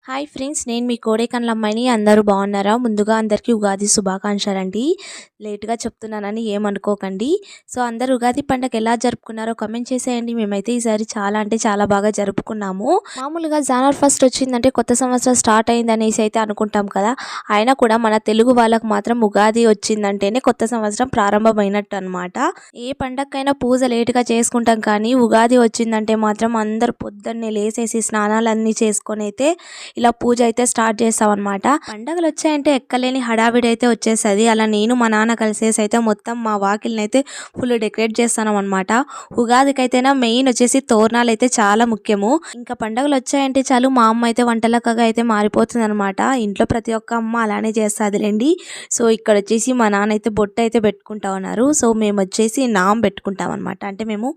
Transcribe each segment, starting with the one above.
Hi friends, నేను మీ కోడేకన్ల అమ్మాయిని. అందరూ బాగున్నారా? ముందుగా అందరికీ ఉగాది శుభాకాంక్షలండి. లేట్గా చెప్తున్నానని ఏమనుకోకండి. సో అందరూ ఉగాది పండుగ ఎలా జరుపుకున్నారో కమెంట్ చేసేయండి. మేమైతే ఈసారి చాలా బాగా జరుపుకున్నాము. మామూలుగా జనవరి ఫస్ట్ వచ్చిందంటే కొత్త సంవత్సరం స్టార్ట్ అయిందనేసి అయితే అనుకుంటాం కదా. అయినా కూడా మన తెలుగు వాళ్ళకు మాత్రం ఉగాది వచ్చిందంటేనే కొత్త సంవత్సరం ప్రారంభమైనట్టు అనమాట. ఏ పండగకైనా పూజ లేటుగా చేసుకుంటాం, కానీ ఉగాది వచ్చిందంటే మాత్రం అందరు పొద్దున్నే లేసేసి స్నానాలన్నీ చేసుకొని అయితే ఇలా పూజ అయితే స్టార్ట్ చేస్తామన్నమాట. పండగలు వచ్చాయంటే ఎక్కలేని హడావిడి అయితే వచ్చేసది. అలా నేను మా నాన్న కలిసేసి అయితే మొత్తం మా వాకిల్ని అయితే ఫుల్ డెకరేట్ చేస్తాం అనమాట. ఉగాదికి అయితేనా మెయిన్ వచ్చేసి తోరణాలు అయితే చాలా ముఖ్యము. ఇంకా పండగలు వచ్చాయంటే చాలు మా అమ్మ అయితే వంటలక్కగా అయితే మారిపోతుంది అనమాట. ఇంట్లో ప్రతి ఒక్క అమ్మ అలానే చేస్తాదిలేండి. సో ఇక్కడ వచ్చేసి మా నాన్న అయితే బొట్టు అయితే పెట్టుకుంటా ఉన్నారు. సో మేము వచ్చేసి నామ్ పెట్టుకుంటాం అనమాట. అంటే మేము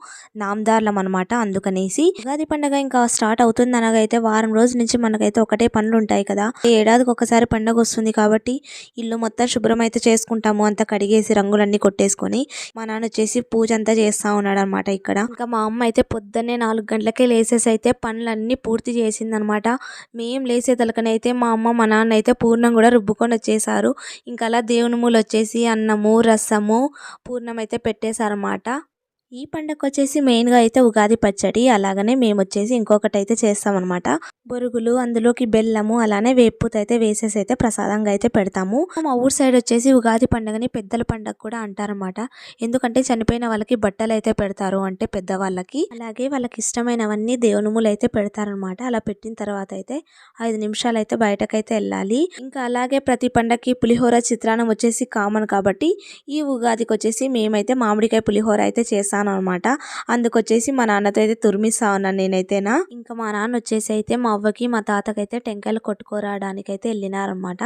నామదారులం అనమాట. అందుకనేసి ఉగాది పండగ ఇంకా స్టార్ట్ అవుతుంది అనగా అయితే వారం రోజుల నుంచి మనకైతే ఒకటే పనులు ఉంటాయి కదా. ఏడాదికి ఒకసారి పండగ వస్తుంది కాబట్టి ఇల్లు మొత్తం శుభ్రం అయితే చేసుకుంటాము. అంతా కడిగేసి రంగులన్నీ కొట్టేసుకొని మా నాన్న వచ్చేసి పూజ అంతా చేస్తా ఉన్నాడు అనమాట. ఇక్కడ ఇంకా మా అమ్మ అయితే పొద్దున్నే 4 గంటలకే లేసేసి అయితే పనులన్నీ పూర్తి చేసిందనమాట. మేము లేసే తలకనైతే మా అమ్మ మా నాన్న అయితే పూర్ణం కూడా రుబ్బుకొని వచ్చేసారు. ఇంకా అలా దేవుని మూలు వచ్చేసి అన్నము రసము పూర్ణం అయితే పెట్టేశారన్నమాట. ఈ పండగ వచ్చేసి మెయిన్గా అయితే ఉగాది పచ్చడి, అలాగనే మేము వచ్చేసి ఇంకొకటి అయితే చేస్తామన్నమాట. బొరుగులు, అందులోకి బెల్లము, అలానే వేపుతో అయితే వేసేసి అయితే ప్రసాదంగా అయితే పెడతాము. మా ఊరు సైడ్ వచ్చేసి ఉగాది పండుగని పెద్దల పండగ కూడా అంటారన్నమాట. ఎందుకంటే చనిపోయిన వాళ్ళకి బట్టలు అయితే పెడతారు, అంటే పెద్దవాళ్ళకి. అలాగే వాళ్ళకి ఇష్టమైనవన్నీ దేవునుములు అయితే పెడతారనమాట. అలా పెట్టిన తర్వాత అయితే 5 నిమిషాలు అయితే బయటకైతే వెళ్ళాలి. ఇంకా అలాగే ప్రతి పండగకి పులిహోర చిత్రాన్నం వచ్చేసి కామన్ కాబట్టి ఈ ఉగాదికి వచ్చేసి మేమైతే మామిడికాయ పులిహోర అయితే చేస్తాను అనమాట. అందుకొచ్చేసి మా నాన్నతో అయితే తురిమిస్తా ఉన్నాను నేనైతేనా. ఇంకా మా నాన్న వచ్చేసి అయితే మా అవ్వకి మా తాతకైతే టెంకాయలు కొట్టుకోరాడానికి అయితే వెళ్ళినారనమాట.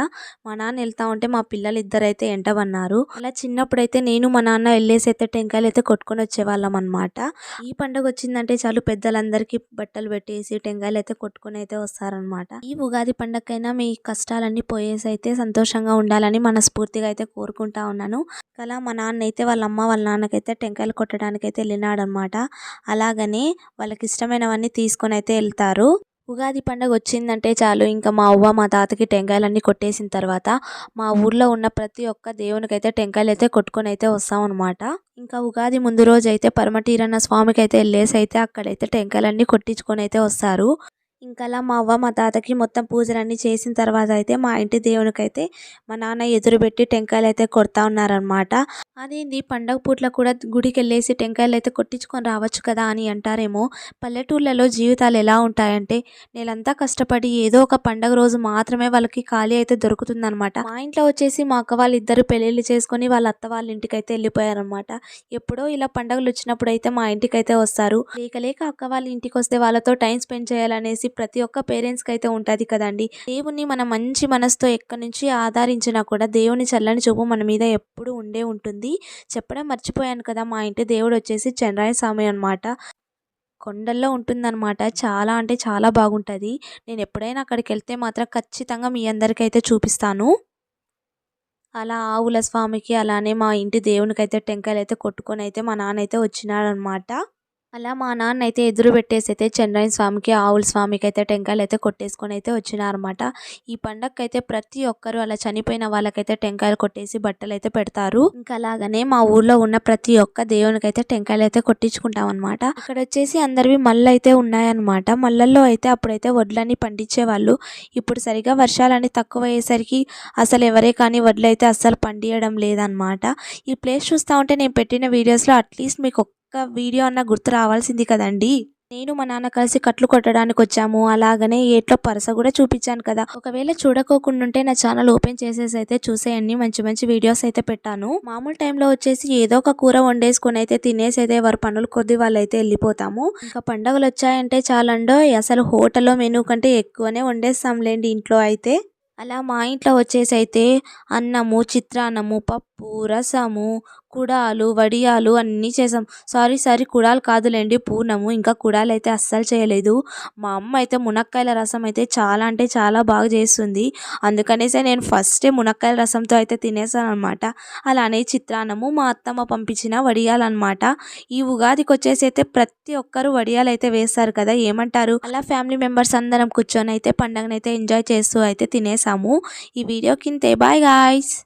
మా నాన్న వెళ్తా ఉంటే మా పిల్లలు ఇద్దరైతే ఎంటబన్నారు. అలా చిన్నప్పుడైతే నేను మా నాన్న వెళ్ళేసి అయితే టెంకాయలు అయితే కొట్టుకొని వచ్చేవాళ్ళం అనమాట. ఈ పండుగ వచ్చిందంటే చాలు పెద్దలందరికీ బట్టలు పెట్టేసి టెంకాయలు అయితే కొట్టుకొని అయితే వస్తారనమాట. ఈ ఉగాది పండగకైనా మీ కష్టాలన్నీ పోయేసి అయితే సంతోషంగా ఉండాలని మనస్ఫూర్తిగా అయితే కోరుకుంటా ఉన్నాను. అలా మా నాన్న అయితే వాళ్ళ అమ్మ వాళ్ళ నాన్నకైతే టెంకాయలు కొట్టడానికి అయితే వెళ్ళినాడనమాట. అలాగని వాళ్ళకి ఇష్టమైనవన్నీ తీసుకొని అయితే వెళ్తారు. ఉగాది పండుగ వచ్చిందంటే చాలు ఇంకా మా అవ్వ మా తాతకి టెంకాయలన్నీ కొట్టేసిన తర్వాత మా ఊర్లో ఉన్న ప్రతి ఒక్క దేవునికైతే టెంకాయలు అయితే కొట్టుకొని అయితే వస్తాం అనమాట. ఇంకా ఉగాది ముందు రోజు అయితే పరమటీరన్న స్వామికి అయితే వెళ్ళేసి అయితే అక్కడైతే టెంకాయలన్నీ కొట్టించుకొని అయితే వస్తారు. ఇంకా అలా మా అవ్వ మా తాతకి మొత్తం పూజలన్నీ చేసిన తర్వాత అయితే మా ఇంటి దేవునికైతే మా నాన్న ఎదురు పెట్టి టెంకాయలు అయితే కొడతా ఉన్నారనమాట. అదేంది పండగ పూట్ల కూడా గుడికి వెళ్ళేసి టెంకాయలు అయితే కొట్టించుకొని రావచ్చు కదా అని అంటారేమో. పల్లెటూర్లలో జీవితాలు ఎలా ఉంటాయంటే నేలంతా కష్టపడి ఏదో ఒక పండగ రోజు మాత్రమే వాళ్ళకి ఖాళీ అయితే దొరుకుతుందనమాట. మా ఇంట్లో వచ్చేసి మా అక్క వాళ్ళు ఇద్దరు పెళ్ళిళ్ళు చేసుకొని వాళ్ళ అత్త వాళ్ళ ఇంటికి అయితే వెళ్ళిపోయారనమాట. ఎప్పుడో ఇలా పండగలు వచ్చినప్పుడు అయితే మా ఇంటికి అయితే వస్తారు. లేక అక్క వాళ్ళ ఇంటికి వస్తే వాళ్ళతో టైం స్పెండ్ చేయాలనేసి ప్రతి ఒక్క పేరెంట్స్కి అయితే ఉంటుంది కదండి. దేవుణ్ణి మనం మంచి మనసుతో ఎక్కడి నుంచి ఆధారించినా కూడా దేవుని చల్లని చూపు మన మీద ఎప్పుడు ఉండే ఉంటుంది. చెప్పడం మర్చిపోయాను కదా, మా ఇంటి దేవుడు వచ్చేసి చెన్నరాయ స్వామి అనమాట. కొండల్లో ఉంటుందన్నమాట. చాలా అంటే చాలా బాగుంటుంది. నేను ఎప్పుడైనా అక్కడికి వెళ్తే మాత్రం ఖచ్చితంగా మీ అందరికీ అయితే చూపిస్తాను. అలా ఆవుల స్వామికి అలానే మా ఇంటి దేవునికి అయితే టెంకాయలు అయితే కొట్టుకొని అయితే మా నాన్న అయితే వచ్చినాడనమాట. అలా మా నాన్న అయితే ఎదురు పెట్టేసి అయితే చెన్నరాయ స్వామికి ఆవుల స్వామికి అయితే టెంకాయలు అయితే కొట్టేసుకొని అయితే వచ్చినారన్నమాట. ఈ పండగకి అయితే ప్రతి ఒక్కరు అలా చనిపోయిన వాళ్ళకైతే టెంకాయలు కొట్టేసి బట్టలు అయితే పెడతారు. ఇంకా అలాగనే మా ఊర్లో ఉన్న ప్రతి ఒక్క దేవునికి అయితే టెంకాయలు అయితే కొట్టించుకుంటాం అనమాట. ఇక్కడ వచ్చేసి అందరివి మళ్ళు అయితే ఉన్నాయన్నమాట. మళ్ళల్లో అయితే అప్పుడైతే వడ్లన్నీ పండించేవాళ్ళు. ఇప్పుడు సరిగా వర్షాలన్నీ తక్కువ అయ్యేసరికి అసలు ఎవరే కానీ వడ్లు అయితే అస్సలు పండియడం లేదనమాట. ఈ ప్లేస్ చూస్తూ ఉంటే నేను పెట్టిన వీడియోస్లో అట్లీస్ట్ మీకు ఒక్క వీడియో అన్న గుర్తు రావాల్సింది కదండి. నేను మా నాన్న కలిసి కట్లు కొట్టడానికి వచ్చాము. అలాగనే ఏట్లో పరస కూడా చూపించాను కదా. ఒకవేళ చూడకోకుండా ఉంటే నా ఛానల్ ఓపెన్ చేసేసి అయితే చూసేయండి. మంచి వీడియోస్ అయితే పెట్టాను. మామూలు టైంలో వచ్చేసి ఏదో ఒక కూర వండేసుకొని అయితే తినేసి అయితే ఎవరి పనులు కొద్ది వాళ్ళు అయితే వెళ్ళిపోతాము. ఇంకా పండుగలు వచ్చాయంటే చాలండో అసలు హోటల్లో మెనూ కంటే ఎక్కువనే వండేస్తాంలేండి ఇంట్లో అయితే. అలా మా ఇంట్లో వచ్చేసి అయితే అన్నము, చిత్రాన్నము, పప్పు, పప్పు, రసము, కుడాలు, వడియాలు అన్నీ చేసాం. సారీ కుడాలు కాదులెండి పూర్ణము. ఇంకా కుడాలైతే అస్సలు చేయలేదు. మా అమ్మ అయితే మునక్కాయల రసం అయితే చాలా అంటే చాలా బాగా చేస్తుంది. అందుకనేసే నేను ఫస్టే మునక్కాయల రసంతో అయితే తినేసాననమాట. అలానే చిత్రాన్నము మా అత్తమ్మ పంపించిన వడియాలనమాట. ఈ ఉగాదికొచ్చేసి అయితే ప్రతి ఒక్కరు వడియాలైతే వేస్తారు కదా! ఏమంటారు? అలా ఫ్యామిలీ మెంబర్స్ అందరం కూర్చొని అయితే పండగనైతే ఎంజాయ్ చేస్తూ అయితే తినేసాము. ఈ వీడియోకింతే. Bye guys.